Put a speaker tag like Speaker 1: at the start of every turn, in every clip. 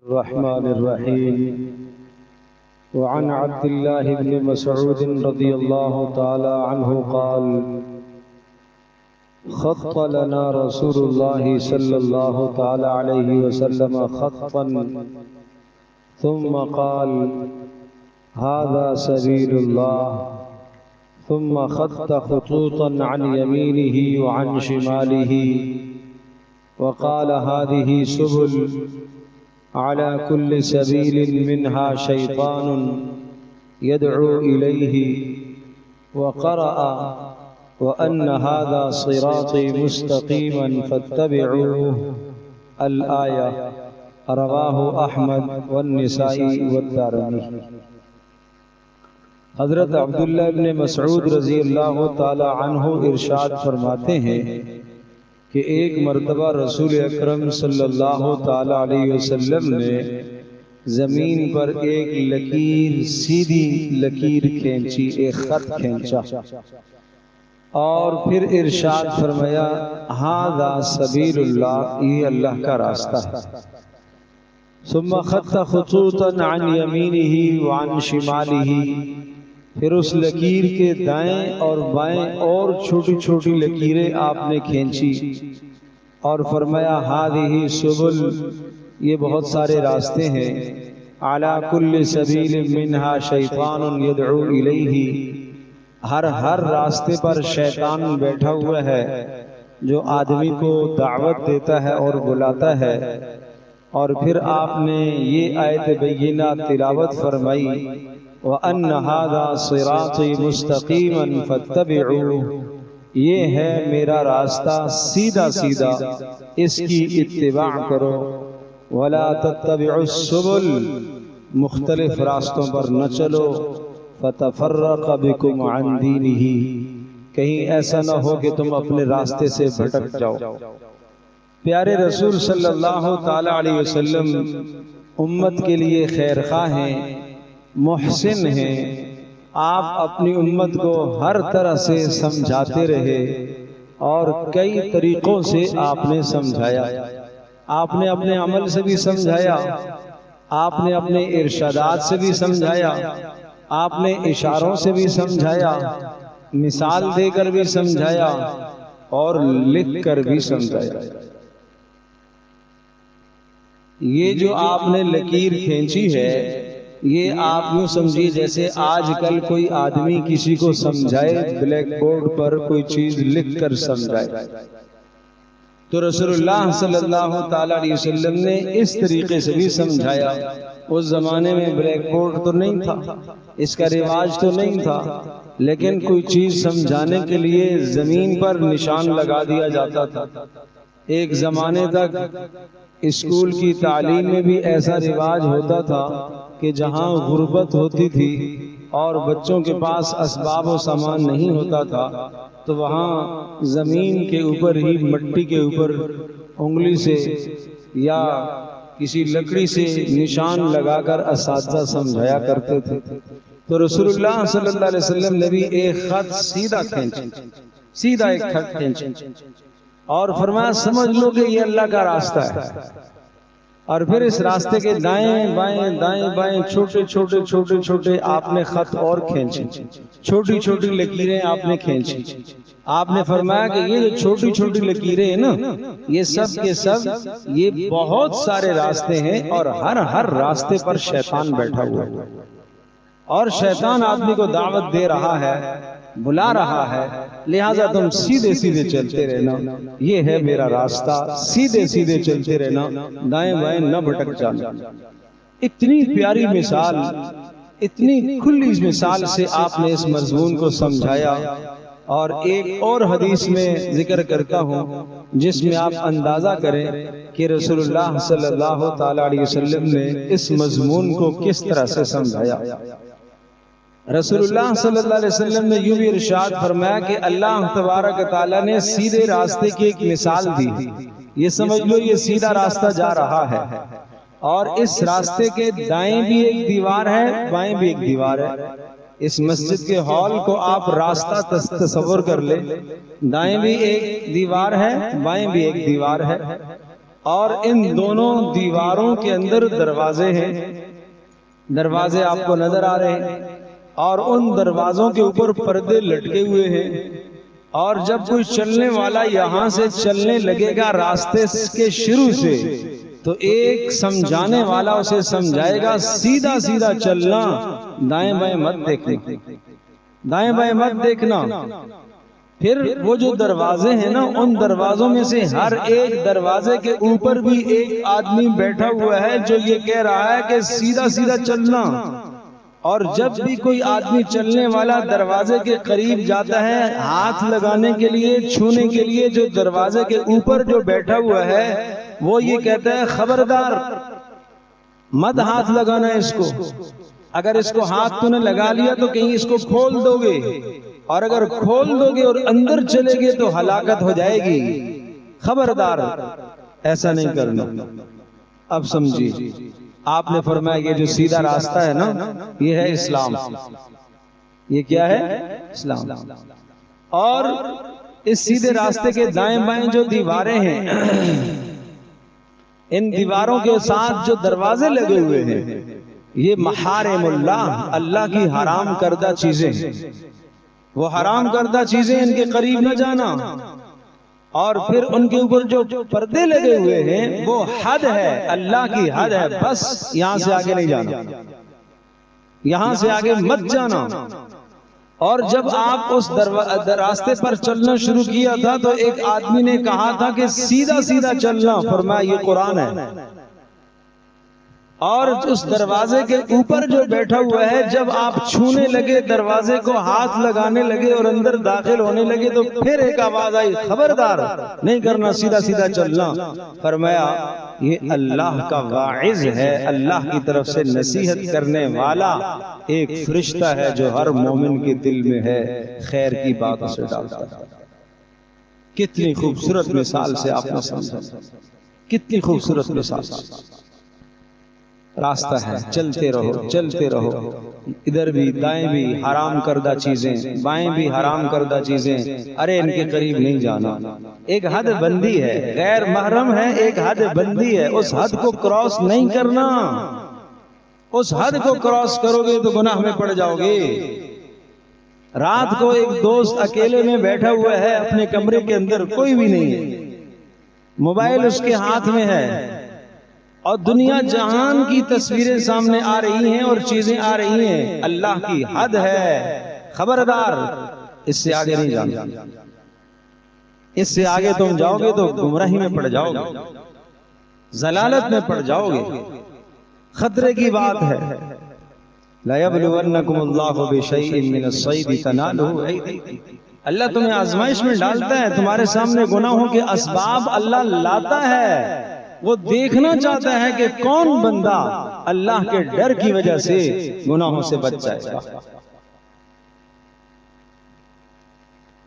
Speaker 1: الرحمن الرحيم. وعن عبد الله بن مسعود رضي الله تعالى عنه قال: خط لنا رسول الله صلى الله تعالى عليه وسلم خطا ثم قال: هذا سبيل الله، ثم خط خطوطا عن يمينه وعن شماله وقال: هذه سبل، على كل سبيل منها شيطان يدعو إليه. وقرأ: وأن هذا صراطي مستقيما فاتبعوه، الآية. رواه احمد والنسائی والدارمی۔ حضرت عبداللہ بن مسعود رضی اللہ تعالی عنہ ارشاد فرماتے ہیں کہ ایک مرتبہ رسول اکرم صلی اللہ تعالی علیہ وسلم نے زمین پر ایک لکیر، سیدھی لکیر کھینچی، ایک خط کھینچا اور پھر ارشاد فرمایا: ھذا سبیل اللہ، یہ اللہ کا راستہ ہے۔ ثم خط خطوطا عن یمینہ وعن شمالہ، پھر اس لکیر کے دائیں اور بائیں اور چھوٹی چھوٹی لکیریں آپ نے کھینچی اور فرمایا: ھذہ سبل، یہ بہت سارے راستے ہیں، علی کل سبیل منہا شیطان یدعو الیہ، ہر راستے پر شیطان بیٹھا ہوا ہے جو آدمی کو دعوت دیتا ہے اور بلاتا ہے۔ اور پھر آپ نے یہ آیت بینہ تلاوت فرمائی: وَأَنَّ هَذَا صِرَاطِي مُسْتَقِيمًا فَاتَّبِعُوهُ، یہ ہے میرا راستہ سیدھا سیدھا، اس کی اتباع کرو۔ وَلَا تَتَّبِعُوا السُّبُلَ، مختلف راستوں پر نہ چلو۔ فَتَفَرَّقَ بِكُمْ عَنْ دِينِهِ، کہیں ایسا نہ ہو کہ تم اپنے راستے سے بھٹک جاؤ۔ پیارے رسول صلی اللہ تعالی علیہ وسلم امت کے لیے خیر خواہ ہیں، محسن ہیں۔ آپ اپنی امت کو ہر طرح سے سمجھاتے رہے اور کئی طریقوں سے آپ نے سمجھایا۔ آپ نے اپنے عمل سے بھی سمجھایا، آپ نے اپنے ارشادات سے بھی سمجھایا، آپ نے اشاروں سے بھی سمجھایا، مثال دے کر بھی سمجھایا اور لکھ کر بھی سمجھایا۔ یہ جو آپ نے لکیر کھینچی ہے، یہ آپ یوں سمجھیے جیسے آج کل کوئی آدمی کسی کو سمجھائے، بلیک بورڈ پر کوئی چیز لکھ کر سمجھائے۔ تو رسول اللہ صلی اللہ تعالی علیہ وسلم نے اس طریقے سے بھی سمجھایا۔ اس زمانے میں بلیک بورڈ تو نہیں تھا، اس کا رواج تو نہیں تھا، لیکن کوئی چیز سمجھانے کے لیے زمین پر نشان لگا دیا جاتا تھا۔ ایک زمانے تک اسکول کی تعلیم میں بھی ایسا رواج ہوتا تھا کہ جہاں غربت ہوتی تھی اور بچوں کے پاس اسباب و سامان نہیں ہوتا تھا تو وہاں زمین کے اوپر ہی مٹی کے اوپر انگلی سے یا کسی لکڑی سے نشان لگا کر اساتذہ سمجھایا کرتے تھے۔ تو رسول اللہ صلی اللہ علیہ وسلم نے بھی ایک خط سیدھا کھینچا، سیدھا ایک خط کھینچا اور فرمایا: سمجھ لو کہ یہ اللہ کا راستہ ہے۔ اور پھر اس راستے کے دائیں بائیں چھوٹے چھوٹے آپ نے خط اور کھینچے، چھوٹی چھوٹی لکیریں آپ نے کھینچی۔ آپ نے فرمایا کہ یہ جو چھوٹی چھوٹی لکیریں ہیں نا، یہ سب کے سب یہ بہت سارے راستے ہیں اور ہر راستے پر شیطان بیٹھا ہوا ہے اور شیطان آدمی کو دعوت دے رہا ہے، بلا رہا ہے، لہٰذا تم سیدھے سیدھے چلتے رہنا، یہ ہے میرا راستہ، سیدھے سیدھے چلتے رہنا، دائیں بائیں نہ بھٹک جانا۔ اتنی پیاری مثال، اتنی کھلی مثال سے آپ نے اس مضمون کو سمجھایا۔ اور ایک اور حدیث میں ذکر کرتا ہوں جس میں آپ اندازہ کریں کہ رسول اللہ صلی اللہ تعالی علیہ وسلم نے اس مضمون کو کس طرح سے سمجھایا۔ رسول اللہ صلی اللہ علیہ وسلم نے یوں بھی ارشاد فرمایا کہ اللہ تبارک تعالیٰ نے سیدھے راستے کی ایک مثال دی، یہ سمجھ لو یہ سیدھا راستہ جا رہا ہے اور اس راستے کے دائیں بھی ایک دیوار ہے، بائیں بھی ایک دیوار ہے۔ اس مسجد کے ہال کو آپ راستہ تصور کر لیں، دائیں بھی ایک دیوار ہے، بائیں بھی ایک دیوار ہے اور ان دونوں دیواروں کے اندر دروازے ہیں، دروازے آپ کو نظر آ رہے ہیں، اور ان دروازوں کے اوپر پردے لٹکے ہوئے ہیں، اور جب کوئی چلنے والا یہاں سے چلنے لگے گا راستے کے شروع سے، تو ایک سمجھانے والا اسے سمجھائے گا سیدھا سیدھا چلنا، دائیں بائیں مت دیکھنا، دائیں بائیں مت دیکھنا۔ پھر وہ جو دروازے ہیں نا، ان دروازوں میں سے ہر ایک دروازے کے اوپر بھی ایک آدمی بیٹھا ہوا ہے جو یہ کہہ رہا ہے کہ سیدھا سیدھا چلنا۔ اور جب بھی کوئی آدمی چلنے والا دروازے کے قریب جاتا ہے، ہاتھ لگانے کے لیے، چھونے کے لیے، جو دروازے کے اوپر جو بیٹھا ہوا ہے وہ یہ کہتا ہے خبردار مت ہاتھ لگانا اس کو، اگر اس کو ہاتھ تو نے لگا لیا تو کہیں اس کو کھول دو گے، اور اگر کھول دو گے اور اندر چلے گے تو ہلاکت ہو جائے گی، خبردار ایسا نہیں کرنا۔ اب سمجھیے، آپ نے فرمایا یہ جو سیدھا راستہ ہے نا، یہ ہے اسلام۔ یہ کیا ہے؟ اسلام۔ اور اس سیدھے راستے کے دائیں بائیں جو دیواریں ہیں، ان دیواروں کے ساتھ جو دروازے لگے ہوئے ہیں، یہ محارم اللہ، اللہ کی حرام کردہ چیزیں ہیں۔ وہ حرام کردہ چیزیں ان کے قریب نہ جانا۔ اور پھر ان کے اوپر جو پردے لگے ہوئے ہیں وہ حد ہے، اللہ کی حد ہے، بس یہاں سے آگے نہیں جانا، یہاں سے آگے مت جانا۔ اور جب آپ اس راستے پر چلنا شروع کیا تھا تو ایک آدمی نے کہا تھا کہ سیدھا سیدھا چلنا، فرمایا یہ قرآن ہے۔ اور اس دروازے کے اوپر جو بیٹھا ہوا ہے، جب آپ چھونے لگے دروازے کو، ہاتھ لگانے لگے اور اندر داخل ہونے لگے تو پھر ایک آواز آئی خبردار نہیں کرنا، سیدھا سیدھا چلنا۔ فرمایا یہ اللہ کا واعظ ہے، اللہ کی طرف سے نصیحت کرنے والا ایک فرشتہ ہے جو ہر مومن کے دل میں ہے، خیر کی بات اسے ڈالتا ہے۔ کتنی خوبصورت مثال سے آپ نے سمجھا، کتنی خوبصورت مثال۔ راستہ ہے، چلتے رہو چلتے رہو، ادھر بھی دائیں بھی حرام کردہ چیزیں، بائیں بھی حرام کردہ چیزیں، ارے ان کے قریب نہیں جانا۔ ایک حد بندی ہے، غیر محرم ہے، ایک حد بندی ہے، اس حد کو کراس نہیں کرنا۔ اس حد کو کراس کرو گے تو گناہ میں پڑ جاؤ گے۔ رات کو ایک دوست اکیلے میں بیٹھا ہوا ہے اپنے کمرے کے اندر، کوئی بھی نہیں ہے، موبائل اس کے ہاتھ میں ہے، اور دنیا جہان کی تصویریں سامنے آ رہی ہیں اور چیزیں آ رہی ہیں۔ اللہ کی حد ہے، خبردار اس سے آگے نہیں جانا، اس سے آگے تم جاؤ گے تو گمراہی میں پڑ جاؤ گے، ضلالت میں پڑ جاؤ گے، خطرے کی بات ہے۔ لَيَبْلُوَنَّكُمُ اللَّهُ بِشَيْءٍ مِّنَ الصَّيْدِ تَنَالُهُ أَيْدِيكُمْ۔ اللہ تمہیں آزمائش میں ڈالتا ہے، تمہارے سامنے گناہوں کے اسباب اللہ لاتا ہے، وہ دیکھنا چاہتا ہے کہ کون بندہ اللہ کے ڈر کی وجہ سے گناہوں سے بچ جائے گا۔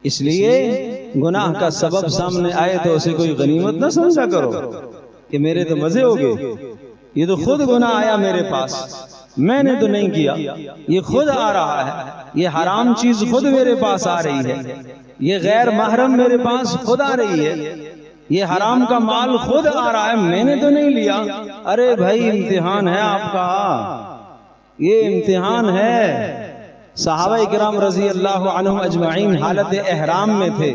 Speaker 1: اس لیے گناہ کا سبب سامنے آئے تو اسے کوئی غنیمت نہ سمجھا کرو کہ میرے تو مزے ہو گئے، یہ تو خود گناہ آیا میرے پاس، میں نے تو نہیں کیا، یہ خود آ رہا ہے، یہ حرام چیز خود میرے پاس آ رہی ہے، یہ غیر محرم میرے پاس خود آ رہی ہے، یہ حرام کا مال خود آ رہا ہے، میں نے تو نہیں لیا۔ ارے بھائی امتحان ہے آپ کا، یہ امتحان ہے۔ صحابہ اکرام رضی اللہ عنہم اجمعین حالت احرام میں تھے،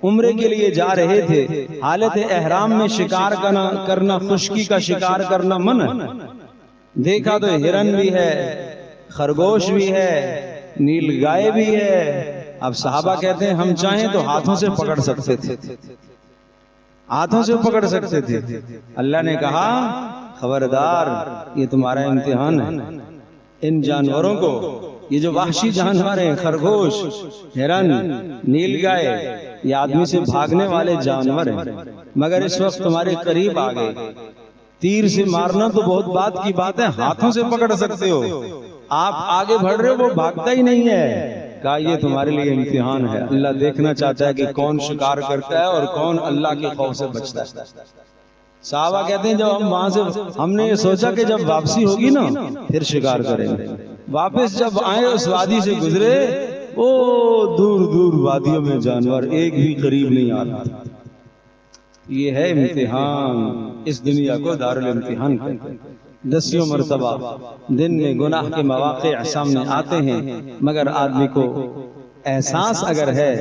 Speaker 1: عمرے کے لیے جا رہے تھے، حالت احرام میں شکار کرنا، خشکی کا شکار کرنا منع۔ دیکھا تو ہرن بھی ہے، خرگوش بھی ہے، نیل گائے بھی ہے۔ اب صحابہ کہتے ہیں ہم چاہیں تو ہاتھوں سے پکڑ سکتے تھے، ہاتھوں سے پکڑ سکتے تھے۔ اللہ نے کہا خبردار یہ تمہارا امتحان ہے، ان جانوروں کو، یہ جو وحشی جانور ہیں، خرگوش، ہرن، نیل گائے، یہ آدمی سے بھاگنے والے جانور ہیں، مگر اس وقت تمہارے قریب آ گئے، تیر سے مارنا تو بہت بات کی بات ہے، ہاتھوں سے پکڑ سکتے ہو، آپ آگے بڑھ رہے ہو وہ بھاگتا ہی نہیں ہے۔ کہا یہ تمہارے لیے امتحان ہے، اللہ دیکھنا چاہتا ہے کہ کون شکار کرتا ہے اور کون اللہ کے خوف سے بچتا ہے۔ صحابہ کہتے ہیں جب ہم وہاں سے، ہم نے یہ سوچا کہ جب واپسی ہوگی نا پھر شکار کریں گے، واپس جب آئے اس وادی سے گزرے، دور دور وادیوں میں جانور ایک بھی قریب نہیں آ رہا، یہ ہے امتحان، اس دنیا کو دارالامتحان کہتے ہیں۔ 10 مرتبہ دن میں گناہ کے مواقع سامنے آتے ہیں، مگر آدمی کو احساس اگر ہے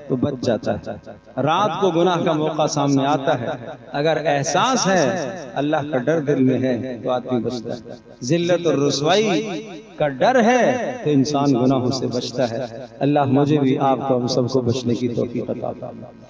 Speaker 1: تو بچ جاتا ہے۔ رات کو گناہ کا موقع سامنے آتا ہے، اگر احساس ہے، اللہ کا ڈر دل میں ہے تو آدمی بچتا ہے۔ ذلت اور رسوائی کا ڈر ہے تو انسان گناہوں سے بچتا ہے۔ اللہ مجھے بھی آپ کو ہم سب کو بچنے کی توفیق عطا فرمائے۔